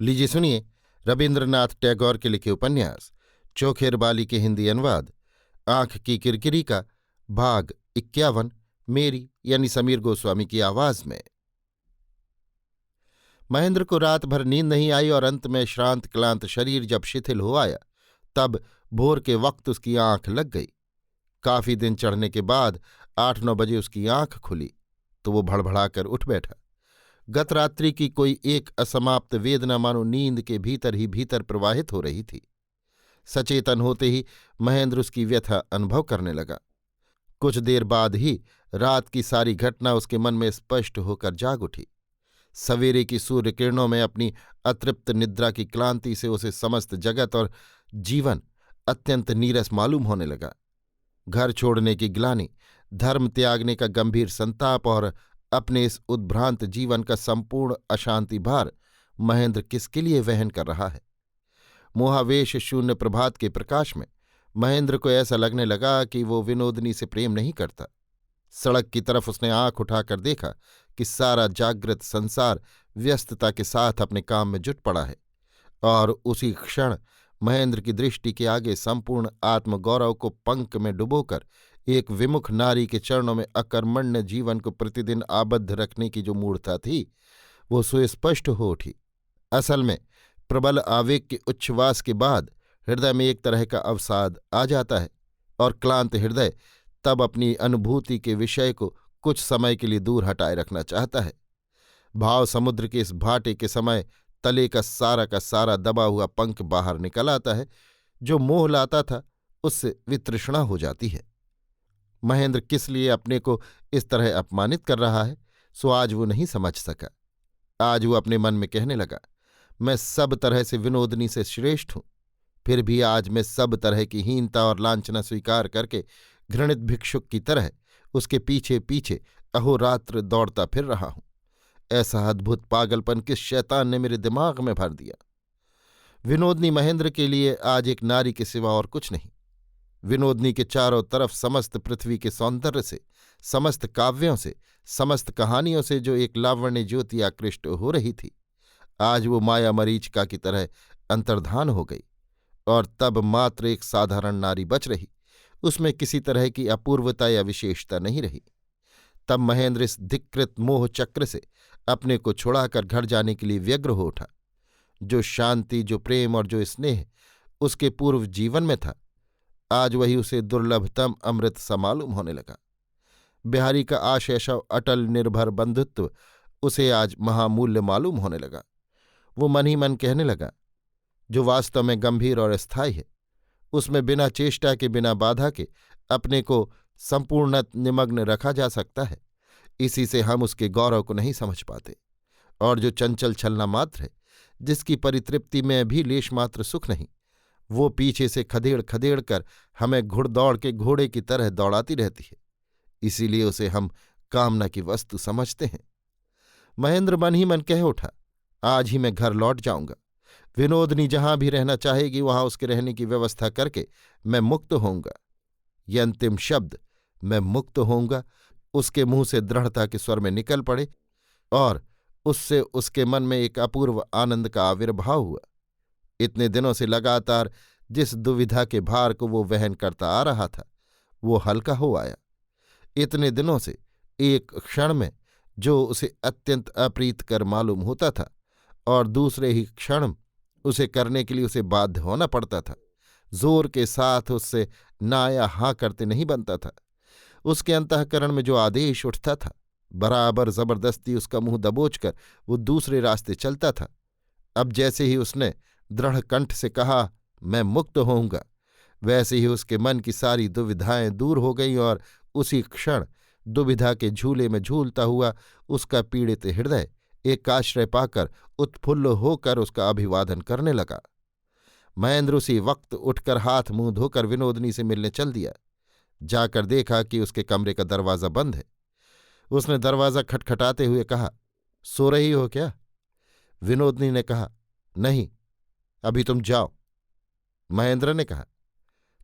लीजिए सुनिए रवीन्द्रनाथ टैगोर के लिखे उपन्यास चोखेर बाली के हिंदी अनुवाद आंख की किरकिरी का भाग 51 मेरी यानी समीर गोस्वामी की आवाज में। महेंद्र को रात भर नींद नहीं आई और अंत में श्रांत क्लांत शरीर जब शिथिल हो आया तब भोर के वक्त उसकी आंख लग गई। काफी दिन चढ़ने के बाद 8-9 बजे उसकी आंख खुली तो वो भड़भड़ाकर उठ बैठा। गत रात्रि की कोई एक असमाप्त वेदना मानो नींद के भीतर ही भीतर प्रवाहित हो रही थी। सचेतन होते ही महेंद्र उसकी व्यथा अनुभव करने लगा। कुछ देर बाद ही रात की सारी घटना उसके मन में स्पष्ट होकर जाग उठी। सवेरे की सूर्य किरणों में अपनी अतृप्त निद्रा की क्लांति से उसे समस्त जगत और जीवन अत्यंत नीरस मालूम होने लगा। घर छोड़ने की ग्लानि, धर्म त्यागने का गंभीर संताप और अपने इस उद्भ्रांत जीवन का संपूर्ण अशांति भार महेंद्र किसके लिए वहन कर रहा है। मोहावेश शून्य प्रभात के प्रकाश में महेंद्र को ऐसा लगने लगा कि वो विनोदनी से प्रेम नहीं करता। सड़क की तरफ उसने आंख उठाकर देखा कि सारा जागृत संसार व्यस्तता के साथ अपने काम में जुट पड़ा है और उसी क्षण महेंद्र की दृष्टि के आगे संपूर्ण आत्मगौरव को पंक में डुबोकर एक विमुख नारी के चरणों में अकर्मण्य जीवन को प्रतिदिन आबद्ध रखने की जो मूर्ता थी वो सुस्पष्ट हो उठी। असल में प्रबल आवेग के उच्छ्वास के बाद हृदय में एक तरह का अवसाद आ जाता है और क्लांत हृदय तब अपनी अनुभूति के विषय को कुछ समय के लिए दूर हटाए रखना चाहता है। भाव समुद्र के इस भाटे के समय तले का सारा दबा हुआ पंख बाहर निकल आता है। जो मोह लाता था उससे वितृष्णा हो जाती है। महेंद्र किस लिए अपने को इस तरह अपमानित कर रहा है सो आज वो नहीं समझ सका। आज वो अपने मन में कहने लगा, मैं सब तरह से विनोदनी से श्रेष्ठ हूं, फिर भी आज मैं सब तरह की हीनता और लांछना स्वीकार करके घृणित भिक्षुक की तरह उसके पीछे पीछे अहोरात्र दौड़ता फिर रहा हूं। ऐसा अद्भुत पागलपन किस शैतान ने मेरे दिमाग में भर दिया। विनोदनी महेंद्र के लिए आज एक नारी के सिवा और कुछ नहीं। विनोदनी के चारों तरफ समस्त पृथ्वी के सौंदर्य से, समस्त काव्यों से, समस्त कहानियों से जो एक लावण्य ज्योति आकृष्ट हो रही थी, आज वो माया मरीचिका की तरह अंतर्धान हो गई और तब मात्र एक साधारण नारी बच रही। उसमें किसी तरह की अपूर्वता या विशेषता नहीं रही। तब महेंद्र इस धिक्कृत मोह चक्र से अपने को छुड़ाकर घर जाने के लिए व्यग्र हो उठा। जो शांति, जो प्रेम और जो स्नेह उसके पूर्व जीवन में था, आज वही उसे दुर्लभतम अमृत सा मालूम होने लगा। बिहारी का आशयशव अटल निर्भर बंधुत्व उसे आज महामूल्य मालूम होने लगा। वो मन ही मन कहने लगा, जो वास्तव में गंभीर और स्थायी है उसमें बिना चेष्टा के, बिना बाधा के अपने को संपूर्णत निमग्न रखा जा सकता है। इसी से हम उसके गौरव को नहीं समझ पाते। और जो चंचल छलना मात्र है, जिसकी परितृप्ति में भी लेश मात्र सुख नहीं, वो पीछे से खदेड़ खदेड़ कर हमें घुड़दौड़ के घोड़े की तरह दौड़ाती रहती है। इसीलिए उसे हम कामना की वस्तु समझते हैं। महेंद्र मन ही मन कह उठा, आज ही मैं घर लौट जाऊंगा। विनोदनी जहां भी रहना चाहेगी वहां उसके रहने की व्यवस्था करके मैं मुक्त होऊंगा। ये अंतिम शब्द मैं मुक्त होऊंगा उसके मुंह से दृढ़ता के स्वर में निकल पड़े और उससे उसके मन में एक अपूर्व आनंद का आविर्भाव हुआ। इतने दिनों से लगातार जिस दुविधा के भार को वो वहन करता आ रहा था वो हल्का हो आया। इतने दिनों से एक क्षण में जो उसे अत्यंत अप्रीतकर मालूम होता था और दूसरे ही क्षण उसे करने के लिए उसे बाध्य होना पड़ता था, जोर के साथ उससे ना या हाँ करते नहीं बनता था। उसके अंतःकरण में जो आदेश उठता था, बराबर जबरदस्ती उसका मुंह दबोचकर वो दूसरे रास्ते चलता था। अब जैसे ही उसने दृढ़ कंठ से कहा, मैं मुक्त होऊंगा, वैसे ही उसके मन की सारी दुविधाएं दूर हो गईं और उसी क्षण दुविधा के झूले में झूलता हुआ उसका पीड़ित हृदय एक आश्रय पाकर उत्फुल्ल होकर उसका अभिवादन करने लगा। महेंद्र उसी वक्त उठकर हाथ मुंह धोकर विनोदनी से मिलने चल दिया। जाकर देखा कि उसके कमरे का दरवाज़ा बंद है। उसने दरवाज़ा खटखटाते हुए कहा, सो रही हो क्या? विनोदनी ने कहा, नहीं, अभी तुम जाओ। महेंद्र ने कहा,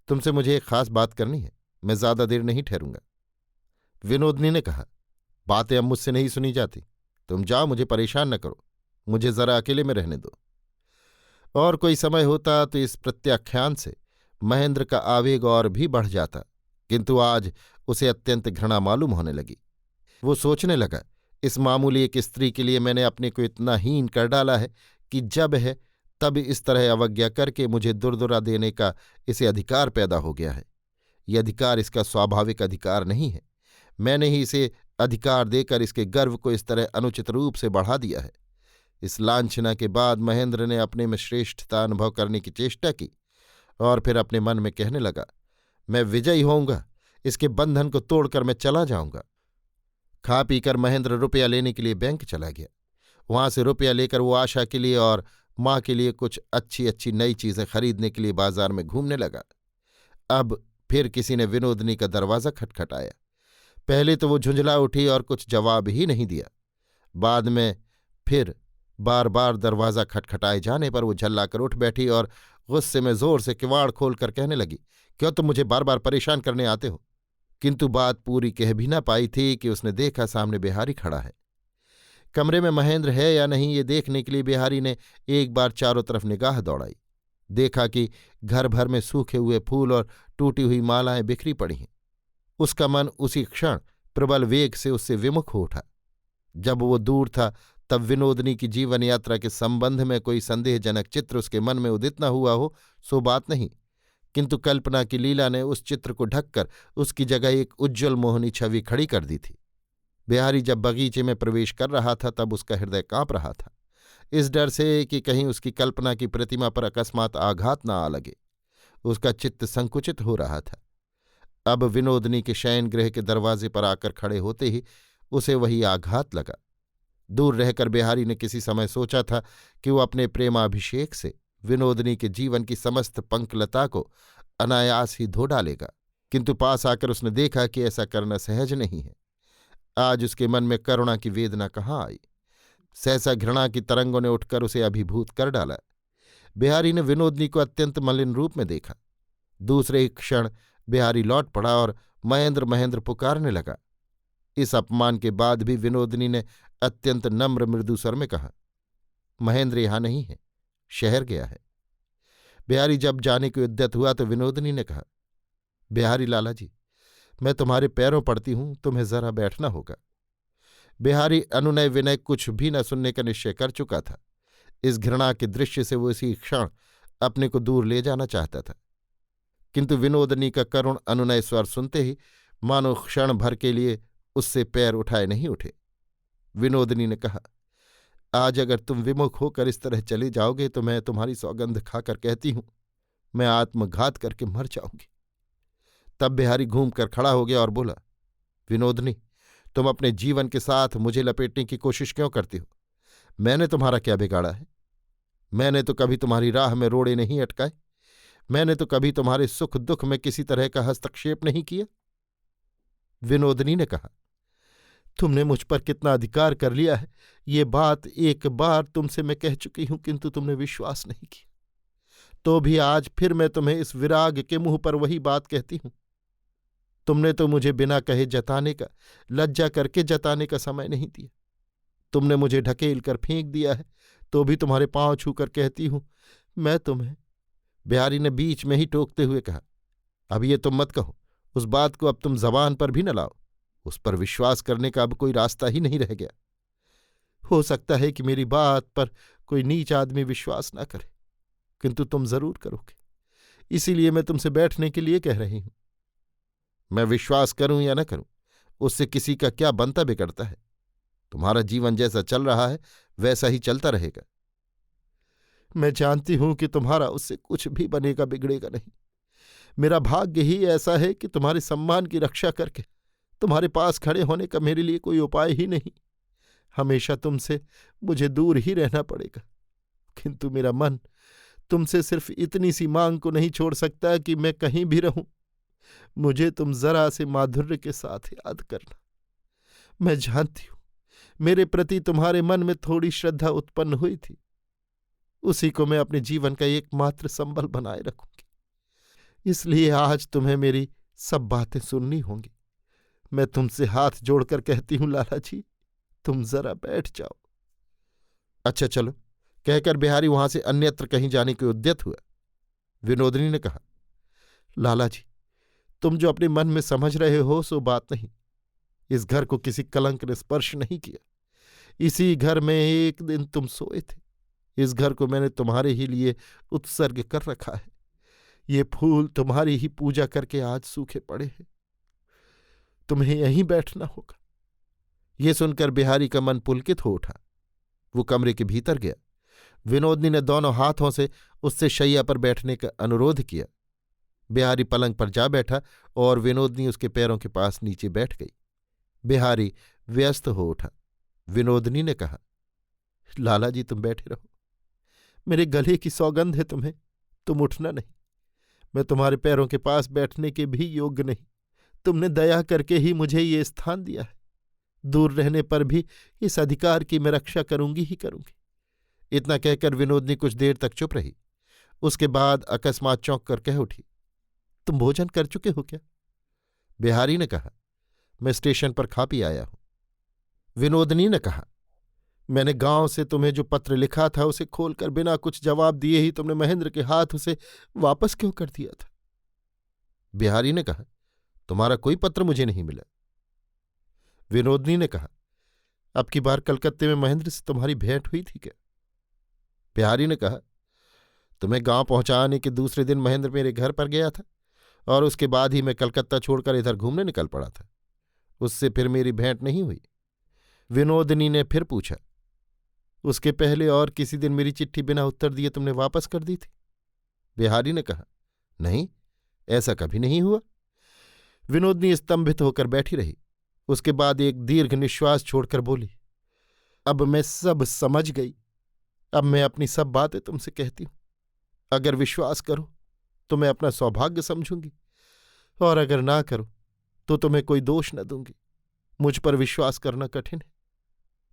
तुमसे मुझे एक खास बात करनी है, मैं ज्यादा देर नहीं ठहरूंगा। विनोदनी ने कहा, बातें अब मुझसे नहीं सुनी जाती, तुम जाओ, मुझे परेशान न करो, मुझे जरा अकेले में रहने दो। और कोई समय होता तो इस प्रत्याख्यान से महेंद्र का आवेग और भी बढ़ जाता, किंतु आज उसे अत्यंत घृणा मालूम होने लगी। वो सोचने लगा, इस मामूली एक स्त्री के लिए मैंने अपने को इतना हीन कर डाला है कि जब है तब इस तरह अवज्ञा करके मुझे दुर्दुरा देने का इसे अधिकार पैदा हो गया है। ये अधिकार इसका स्वाभाविक अधिकार नहीं है। मैंने ही इसे अधिकार देकर इसके गर्व को इस तरह अनुचित रूप से बढ़ा दिया है। इस लांछना के बाद महेंद्र ने अपने में श्रेष्ठता अनुभव करने की चेष्टा की और फिर अपने मन में कहने लगा, मैं विजयी होऊंगा, इसके बंधन को तोड़कर मैं चला जाऊंगा। खा पीकर महेंद्र रुपया लेने के लिए बैंक चला गया। वहां से रुपया लेकर वो आशा के लिए और माँ के लिए कुछ अच्छी अच्छी नई चीजें खरीदने के लिए बाजार में घूमने लगा। अब फिर किसी ने विनोदनी का दरवाज़ा खटखटाया। पहले तो वो झुंझला उठी और कुछ जवाब ही नहीं दिया। बाद में फिर बार बार दरवाज़ा खटखटाए जाने पर वो झल्लाकर उठ बैठी और गुस्से में जोर से किवाड़ खोलकर कहने लगी, क्यों तुम मुझे बार बार परेशान करने आते हो? किंतु बात पूरी कह भी न पाई थी कि उसने देखा सामने बिहारी खड़ा है। कमरे में महेंद्र है या नहीं ये देखने के लिए बिहारी ने एक बार चारों तरफ निगाह दौड़ाई। देखा कि घर भर में सूखे हुए फूल और टूटी हुई मालाएं बिखरी पड़ी हैं। उसका मन उसी क्षण प्रबल वेग से उससे विमुख हो उठा। जब वो दूर था तब विनोदनी की जीवन यात्रा के संबंध में कोई संदेहजनक चित्र उसके मन में उदित न हुआ हो सो बात नहीं, किंतु कल्पना की लीला ने उस चित्र को ढककर उसकी जगह एक उज्ज्वल मोहनी छवि खड़ी कर दी थी। बिहारी जब बगीचे में प्रवेश कर रहा था तब उसका हृदय कांप रहा था, इस डर से कि कहीं उसकी कल्पना की प्रतिमा पर अकस्मात आघात न आ लगे। उसका चित्त संकुचित हो रहा था। अब विनोदनी के शयन गृह के दरवाजे पर आकर खड़े होते ही उसे वही आघात लगा। दूर रहकर बिहारी ने किसी समय सोचा था कि वो अपने प्रेमाभिषेक से विनोदनी के जीवन की समस्त पंकलता को अनायास ही धो डालेगा, किंतु पास आकर उसने देखा कि ऐसा करना सहज नहीं है। आज उसके मन में करुणा की वेदना कहाँ आई। सहसा घृणा की तरंगों ने उठकर उसे अभिभूत कर डाला। बिहारी ने विनोदनी को अत्यंत मलिन रूप में देखा। दूसरे ही क्षण बिहारी लौट पड़ा और महेंद्र महेंद्र पुकारने लगा। इस अपमान के बाद भी विनोदनी ने अत्यंत नम्र मृदु स्वर में कहा, महेंद्र यहां नहीं है, शहर गया है। बिहारी जब जाने को उद्यत हुआ तो विनोदनी ने कहा, बिहारी लाला जी, मैं तुम्हारे पैरों पड़ती हूं, तुम्हें जरा बैठना होगा। बिहारी अनुनय विनय कुछ भी न सुनने का निश्चय कर चुका था। इस घृणा के दृश्य से वो इसी क्षण अपने को दूर ले जाना चाहता था, किंतु विनोदनी का करुण अनुनय स्वर सुनते ही मानो क्षण भर के लिए उससे पैर उठाए नहीं उठे। विनोदनी ने कहा, आज अगर तुम विमुख होकर इस तरह चले जाओगे तो मैं तुम्हारी सौगंध खाकर कहती हूं, मैं आत्मघात करके मर जाऊंगी। तब बिहारी घूमकर खड़ा हो गया और बोला, विनोदनी, तुम अपने जीवन के साथ मुझे लपेटने की कोशिश क्यों करती हो? मैंने तुम्हारा क्या बिगाड़ा है? मैंने तो कभी तुम्हारी राह में रोड़े नहीं अटकाए। मैंने तो कभी तुम्हारे सुख दुख में किसी तरह का हस्तक्षेप नहीं किया। विनोदनी ने कहा, तुमने मुझ पर कितना अधिकार कर लिया है, ये बात एक बार तुमसे मैं कह चुकी हूं, किंतु तुमने विश्वास नहीं किया। तो भी आज फिर मैं तुम्हें इस विराग के मुंह पर वही बात कहती हूं। तुमने तो मुझे बिना कहे जताने का, लज्जा करके जताने का समय नहीं दिया। तुमने मुझे ढकेल कर फेंक दिया है, तो भी तुम्हारे पांव छूकर कहती हूं, मैं तुम्हें। बिहारी ने बीच में ही टोकते हुए कहा, अब ये तुम मत कहो, उस बात को अब तुम जबान पर भी न लाओ। उस पर विश्वास करने का अब कोई रास्ता ही नहीं रह गया। हो सकता है कि मेरी बात पर कोई नीच आदमी विश्वास न करे, किंतु तुम जरूर करोगे, इसीलिए मैं तुमसे बैठने के लिए कह रही हूं। मैं विश्वास करूं या न करूं, उससे किसी का क्या बनता बिगड़ता है। तुम्हारा जीवन जैसा चल रहा है वैसा ही चलता रहेगा। मैं जानती हूं कि तुम्हारा उससे कुछ भी बनेगा बिगड़ेगा नहीं। मेरा भाग्य ही ऐसा है कि तुम्हारे सम्मान की रक्षा करके तुम्हारे पास खड़े होने का मेरे लिए कोई उपाय ही नहीं। हमेशा तुमसे मुझे दूर ही रहना पड़ेगा, किंतु मेरा मन तुमसे सिर्फ इतनी सी मांग को नहीं छोड़ सकता कि मैं कहीं भी रहूं, मुझे तुम जरा से माधुर्य के साथ याद करना। मैं जानती हूं मेरे प्रति तुम्हारे मन में थोड़ी श्रद्धा उत्पन्न हुई थी, उसी को मैं अपने जीवन का एकमात्र संबल बनाए रखूंगी। इसलिए आज तुम्हें मेरी सब बातें सुननी होंगी। मैं तुमसे हाथ जोड़कर कहती हूं लाला जी, तुम जरा बैठ जाओ। अच्छा चलो, कहकर बिहारी वहां से अन्यत्र कहीं जाने को उद्यत हुआ। विनोदिनी ने कहा, लाला जी, तुम जो अपने मन में समझ रहे हो सो बात नहीं। इस घर को किसी कलंक ने स्पर्श नहीं किया। इसी घर में एक दिन तुम सोए थे। इस घर को मैंने तुम्हारे ही लिए उत्सर्ग कर रखा है। ये फूल तुम्हारी ही पूजा करके आज सूखे पड़े हैं। तुम्हें यहीं बैठना होगा। ये सुनकर बिहारी का मन पुलकित हो उठा। वो कमरे के भीतर गया। विनोदनी ने दोनों हाथों से उससे शैया पर बैठने का अनुरोध किया। बिहारी पलंग पर जा बैठा और विनोदनी उसके पैरों के पास नीचे बैठ गई। बिहारी व्यस्त हो उठा। विनोदनी ने कहा, लाला जी, तुम बैठे रहो। मेरे गले की सौगंध है तुम्हें, तुम उठना नहीं। मैं तुम्हारे पैरों के पास बैठने के भी योग्य नहीं। तुमने दया करके ही मुझे ये स्थान दिया है। दूर रहने पर भी इस अधिकार की मैं रक्षा करूंगी ही करूंगी। इतना कहकर विनोदनी कुछ देर तक चुप रही। उसके बाद अकस्मात चौंक कर कह उठी, तुम भोजन कर चुके हो क्या? बिहारी ने कहा, मैं स्टेशन पर खा पी आया हूं। विनोदनी ने कहा, मैंने गांव से तुम्हें जो पत्र लिखा था उसे खोलकर बिना कुछ जवाब दिए ही तुमने महेंद्र के हाथ उसे वापस क्यों कर दिया था? बिहारी ने कहा, तुम्हारा कोई पत्र मुझे नहीं मिला। विनोदनी ने कहा, अब की बार कलकत्ते में महेंद्र से तुम्हारी भेंट हुई थी क्या? बिहारी ने कहा, तुम्हें गांव पहुंचाने के दूसरे दिन महेंद्र मेरे घर पर गया था और उसके बाद ही मैं कलकत्ता छोड़कर इधर घूमने निकल पड़ा था। उससे फिर मेरी भेंट नहीं हुई। विनोदनी ने फिर पूछा, उसके पहले और किसी दिन मेरी चिट्ठी बिना उत्तर दिए तुमने वापस कर दी थी? बिहारी ने कहा, नहीं, ऐसा कभी नहीं हुआ। विनोदनी स्तंभित होकर बैठी रही। उसके बाद एक दीर्घ निश्वास छोड़कर बोली, अब मैं सब समझ गई। अब मैं अपनी सब बातें तुमसे कहती हूं। अगर विश्वास करो तो मैं अपना सौभाग्य समझूंगी, और अगर ना करो तो तुम्हें कोई दोष न दूंगी। मुझ पर विश्वास करना कठिन है।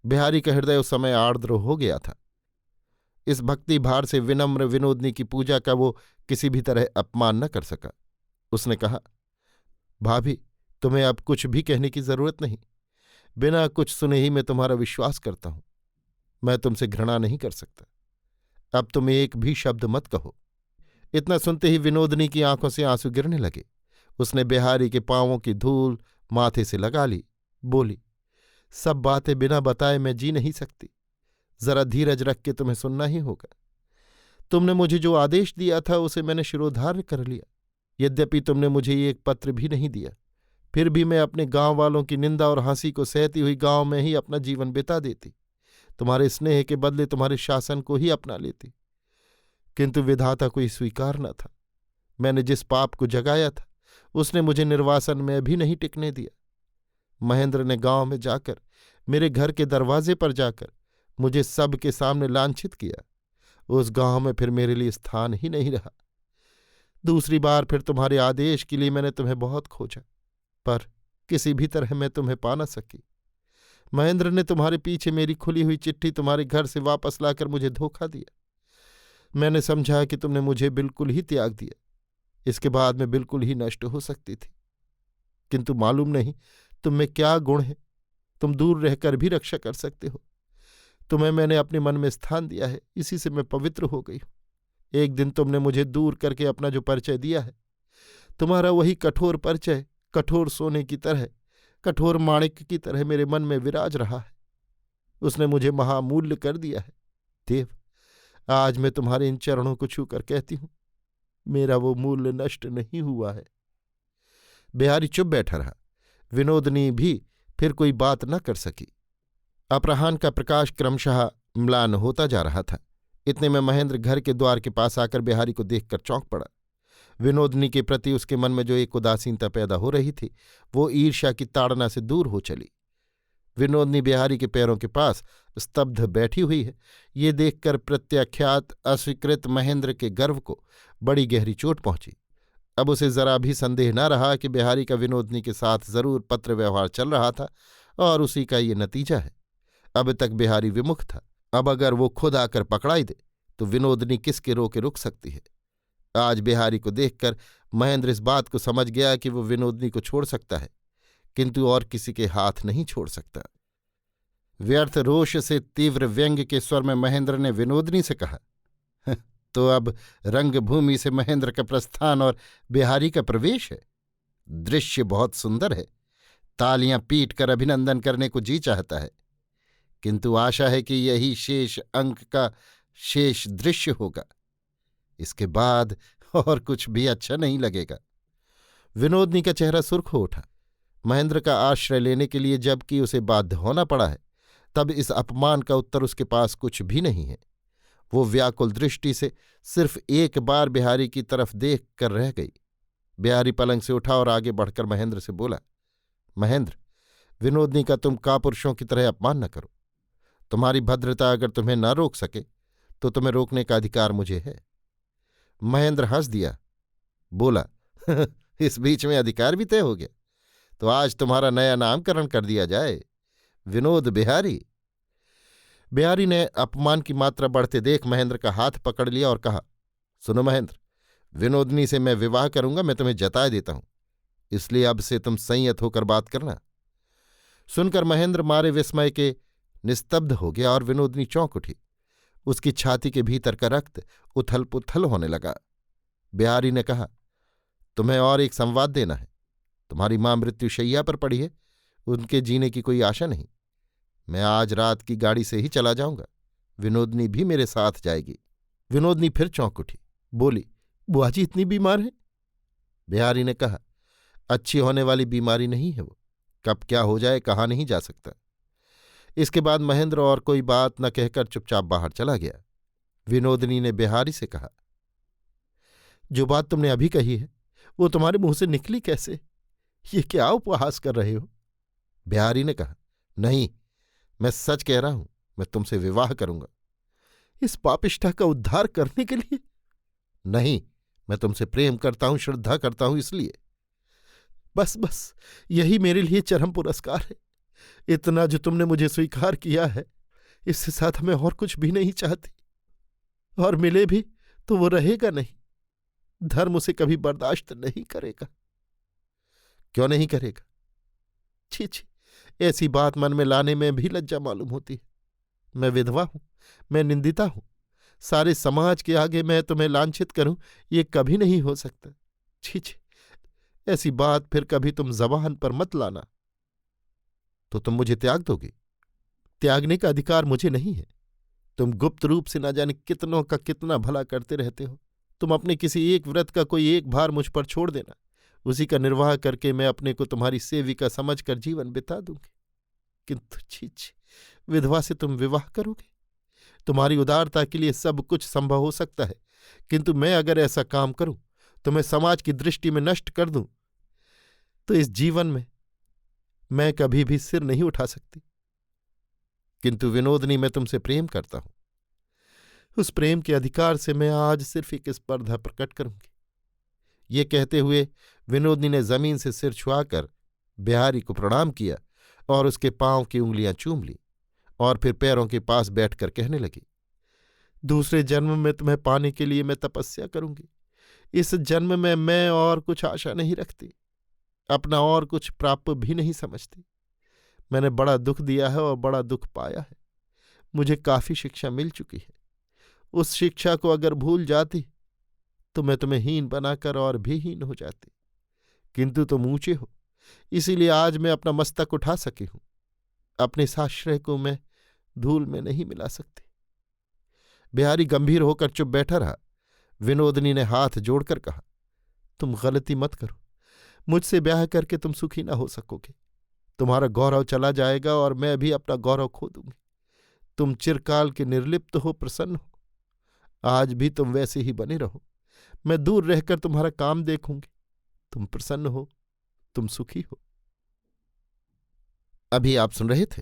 बिहारी का हृदय उस समय आर्द्र हो गया था। इस भक्ति भार से विनम्र विनोदनी की पूजा का वो किसी भी तरह अपमान न कर सका। उसने कहा, भाभी, तुम्हें अब कुछ भी कहने की जरूरत नहीं। बिना कुछ सुने ही मैं तुम्हारा विश्वास करता हूं। मैं तुमसे घृणा नहीं कर सकता। अब तुम एक भी शब्द मत कहो। इतना सुनते ही विनोदनी की आंखों से आंसू गिरने लगे। उसने बिहारी के पांवों की धूल माथे से लगा ली। बोली, सब बातें बिना बताए मैं जी नहीं सकती। जरा धीरज रख के तुम्हें सुनना ही होगा। तुमने मुझे जो आदेश दिया था उसे मैंने शिरोधार्य कर लिया। यद्यपि तुमने मुझे ये एक पत्र भी नहीं दिया, फिर भी मैं अपने गांव वालों की निंदा और हंसी को सहती हुई गांव में ही अपना जीवन बिता देती। तुम्हारे स्नेह के बदले तुम्हारे शासन को ही अपना लेती। किंतु विधाता को स्वीकार न था। मैंने जिस पाप को जगाया था उसने मुझे निर्वासन में भी नहीं टिकने दिया। महेंद्र ने गांव में जाकर, मेरे घर के दरवाजे पर जाकर मुझे सबके सामने लांछित किया। उस गांव में फिर मेरे लिए स्थान ही नहीं रहा। दूसरी बार फिर तुम्हारे आदेश के लिए मैंने तुम्हें बहुत खोजा, पर किसी भी तरह मैं तुम्हें पा न सकी। महेंद्र ने तुम्हारे पीछे मेरी खुली हुई चिट्ठी तुम्हारे घर से वापस लाकर मुझे धोखा दिया। मैंने समझा कि तुमने मुझे बिल्कुल ही त्याग दिया। इसके बाद मैं बिल्कुल ही नष्ट हो सकती थी। किंतु मालूम नहीं तुम में क्या गुण है, तुम दूर रहकर भी रक्षा कर सकते हो। तुम्हें मैंने अपने मन में स्थान दिया है, इसी से मैं पवित्र हो गई हूं। एक दिन तुमने मुझे दूर करके अपना जो परिचय दिया है, तुम्हारा वही कठोर परिचय कठोर सोने की तरह, कठोर माणिक की तरह मेरे मन में विराज रहा है। उसने मुझे महामूल्य कर दिया है। देव, आज मैं तुम्हारे इन चरणों को छूकर कहती हूं, मेरा वो मूल्य नष्ट नहीं हुआ है। बिहारी चुप बैठा रहा। विनोदनी भी फिर कोई बात न कर सकी। अपराह्न का प्रकाश क्रमशः म्लान होता जा रहा था। इतने में महेंद्र घर के द्वार के पास आकर बिहारी को देखकर चौंक पड़ा। विनोदनी के प्रति उसके मन में जो एक उदासीनता पैदा हो रही थी वो ईर्ष्या की ताड़ना से दूर हो चली। विनोदनी बिहारी के पैरों के पास स्तब्ध बैठी हुई है, ये देखकर प्रत्याख्यात अस्वीकृत महेंद्र के गर्व को बड़ी गहरी चोट पहुंची। अब उसे जरा भी संदेह न रहा कि बिहारी का विनोदनी के साथ जरूर पत्र व्यवहार चल रहा था और उसी का ये नतीजा है। अब तक बिहारी विमुख था, अब अगर वो खुद आकर पकड़ाई दे तो विनोदनी किसके रोके रुक सकती है। आज बिहारी को देखकर महेंद्र इस बात को समझ गया कि वो विनोदनी को छोड़ सकता है, किंतु और किसी के हाथ नहीं छोड़ सकता। व्यर्थ रोष से तीव्र व्यंग के स्वर में महेंद्र ने विनोदनी से कहा, तो अब रंगभूमि से महेंद्र का प्रस्थान और बिहारी का प्रवेश है। दृश्य बहुत सुंदर है, तालियां पीट कर अभिनंदन करने को जी चाहता है, किंतु आशा है कि यही शेष अंक का शेष दृश्य होगा। इसके बाद और कुछ भी अच्छा नहीं लगेगा। विनोदनी का चेहरा सुर्ख हो उठा। महेंद्र का आश्रय लेने के लिए जबकि उसे बाध्य होना पड़ा है, तब इस अपमान का उत्तर उसके पास कुछ भी नहीं है। वो व्याकुल दृष्टि से सिर्फ एक बार बिहारी की तरफ देख कर रह गई। बिहारी पलंग से उठा और आगे बढ़कर महेंद्र से बोला, महेंद्र, विनोदनी का तुम कापुरुषों की तरह अपमान न करो। तुम्हारी भद्रता अगर तुम्हें न रोक सके तो तुम्हें रोकने का अधिकार मुझे है। महेंद्र हंस दिया, बोला, इस बीच में अधिकार भी तय हो गया, तो आज तुम्हारा नया नामकरण कर दिया जाए, विनोद बिहारी। बिहारी ने अपमान की मात्रा बढ़ते देख महेंद्र का हाथ पकड़ लिया और कहा, सुनो महेंद्र, विनोदनी से मैं विवाह करूंगा, मैं तुम्हें जताए देता हूं, इसलिए अब से तुम संयत होकर बात करना। सुनकर महेंद्र मारे विस्मय के निस्तब्ध हो गया और विनोदनी चौंक उठी। उसकी छाती के भीतर का रक्त उथल पुथल होने लगा। बिहारी ने कहा, तुम्हें और एक संवाद देना है। तुम्हारी मां मृत्युशैया पर पड़ी है, उनके जीने की कोई आशा नहीं। मैं आज रात की गाड़ी से ही चला जाऊंगा, विनोदनी भी मेरे साथ जाएगी। विनोदनी फिर चौंक उठी, बोली, बुआ जी इतनी बीमार है? बिहारी ने कहा, अच्छी होने वाली बीमारी नहीं है वो, कब क्या हो जाए कहा नहीं जा सकता। इसके बाद महेंद्र और कोई बात न कहकर चुपचाप बाहर चला गया। विनोदनी ने बिहारी से कहा, जो बात तुमने अभी कही है वो तुम्हारे मुंह से निकली कैसे? ये क्या उपहास कर रहे हो? बिहारी ने कहा, नहीं, मैं सच कह रहा हूं, मैं तुमसे विवाह करूंगा। इस पापिष्ठा का उद्धार करने के लिए? नहीं, मैं तुमसे प्रेम करता हूं, श्रद्धा करता हूं, इसलिए। बस बस, यही मेरे लिए चरम पुरस्कार है। इतना जो तुमने मुझे स्वीकार किया है, इससे साथ मैं और कुछ भी नहीं चाहती, और मिले भी तो वो रहेगा नहीं। धर्म उसे कभी बर्दाश्त नहीं करेगा। क्यों नहीं करेगा? छी छी, ऐसी बात मन में लाने में भी लज्जा मालूम होती है। मैं विधवा हूं, मैं निंदिता हूं, सारे समाज के आगे मैं तुम्हें लांछित करूं, ये कभी नहीं हो सकता। छी छी, ऐसी बात फिर कभी तुम जबान पर मत लाना। तो तुम मुझे त्याग दोगे? त्यागने का अधिकार मुझे नहीं है। तुम गुप्त रूप से न जाने कितनों का कितना भला करते रहते हो। तुम अपने किसी एक व्रत का कोई एक भार मुझ पर छोड़ देना, उसी का निर्वाह करके मैं अपने को तुम्हारी सेविका समझकर जीवन बिता दूंगी। किंतु छी छी, विधवा से तुम विवाह करोगे? तुम्हारी उदारता के लिए सब कुछ संभव हो सकता है, किंतु मैं अगर ऐसा काम करूं, तुम्हें समाज की दृष्टि में नष्ट कर दूं, तो इस जीवन में मैं कभी भी सिर नहीं उठा सकती। किंतु विनोदनी, मैं तुमसे प्रेम करता हूं। उस प्रेम के अधिकार से मैं आज सिर्फ एक स्पर्धा प्रकट करूंगी। ये कहते हुए विनोदनी ने जमीन से सिर छुआकर बिहारी को प्रणाम किया और उसके पांव की उंगलियां चूम ली और फिर पैरों के पास बैठकर कहने लगी, दूसरे जन्म में तुम्हें पाने के लिए मैं तपस्या करूंगी। इस जन्म में मैं और कुछ आशा नहीं रखती, अपना और कुछ प्राप्य भी नहीं समझती। मैंने बड़ा दुख दिया है और बड़ा दुख पाया है। मुझे काफी शिक्षा मिल चुकी है। उस शिक्षा को अगर भूल जाती तो मैं तुम्हें हीन बनाकर और भी हीन हो जाती, किंतु तुम ऊंचे हो, इसीलिए आज मैं अपना मस्तक उठा सकी हूं। अपने साश्रय को मैं धूल में नहीं मिला सकती। बिहारी गंभीर होकर चुप बैठा रहा। विनोदनी ने हाथ जोड़कर कहा, तुम गलती मत करो, मुझसे ब्याह करके तुम सुखी ना हो सकोगे। तुम्हारा गौरव चला जाएगा और मैं भी अपना गौरव खो दूंगी। तुम चिरकाल के निर्लिप्त हो, प्रसन्न हो। आज भी तुम वैसे ही बने रहो, मैं दूर रहकर तुम्हारा काम देखूंगी। तुम प्रसन्न हो, तुम सुखी हो। अभी आप सुन रहे थे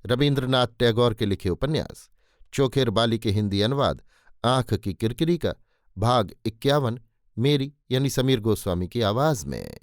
रवीन्द्रनाथ टैगोर के लिखे उपन्यास चोखेर बाली के हिंदी अनुवाद आंख की किरकिरी का भाग 51, मेरी यानी समीर गोस्वामी की आवाज में।